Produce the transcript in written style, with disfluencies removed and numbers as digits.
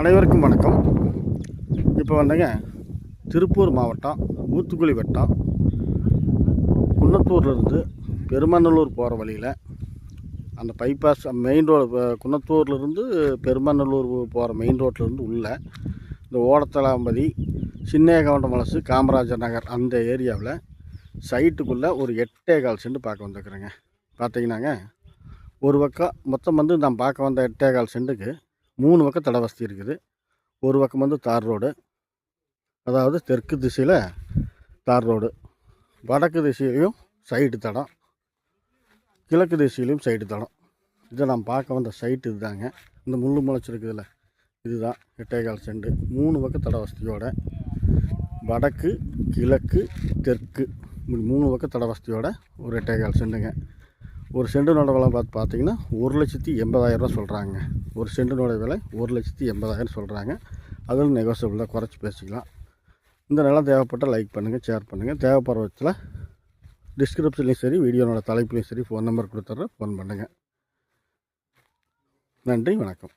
அனைவருக்கும் வணக்கம். இப்போ வந்துங்க திருப்பூர் மாவட்டம் ஊத்துக்குளி வட்டம் குன்னத்தூர்லேருந்து பெருமநல்லூர் போகிற வழியில் அந்த பைபாஸ் மெயின் ரோடு, குன்னத்தூர்லேருந்து பெருமநல்லூர் போகிற மெயின் ரோட்லேருந்து உள்ள இந்த ஓடத்தலாம்பதி, சின்னேகவுண்டமலசு, காமராஜர் நகர் அந்த ஏரியாவில் சைட்டுக்குள்ளே ஒரு 8.25 சென்ட் பார்க்க வந்துருக்குறேங்க. பார்த்தீங்கன்னாங்க ஒரு பக்கம் மொத்தம் வந்து நான் பார்க்க வந்த 8.25 சென்ட்டுக்கு 3 பக்கம் தட வசதி இருக்குது. ஒரு பக்கம் வந்து தார் ரோடு, அதாவது தெற்கு திசையில் தார் ரோடு, வடக்கு திசையிலையும் சைடு தடம், கிழக்கு திசையிலையும் சைடு தடம். இதை நான் பார்க்க வந்த சைட்டு இதுதாங்க. இந்த முள்ளு முளைச்சிருக்குதுல்ல, இதுதான் 8.25 சென்ட். 3 பக்கம் தட வசதியோட வடக்கு, கிழக்கு, தெற்கு 3 பக்கம் தட வசதியோட ஒரு 8.25 சென்ட்டுங்க. ஒரு சென்டினோட விலை பார்த்தீங்கன்னா 1,80,000 சொல்கிறாங்க. ஒரு சென்டினோட விலை 1,80,000 சொல்கிறாங்க. அதில் நெகோசியபிளாக குறைச்சி பேசிக்கலாம். இந்த நிலம் தேவைப்பட்ட லைக் பண்ணுங்கள், ஷேர் பண்ணுங்கள். தேவைப்படுற பட்சத்தில் டிஸ்கிரிப்ஷன்லேயும் சரி, வீடியோனோட தலைப்புலையும் சரி ஃபோன் நம்பர் கொடுத்துட்றேன், ஃபோன் பண்ணுங்கள். நன்றி, வணக்கம்.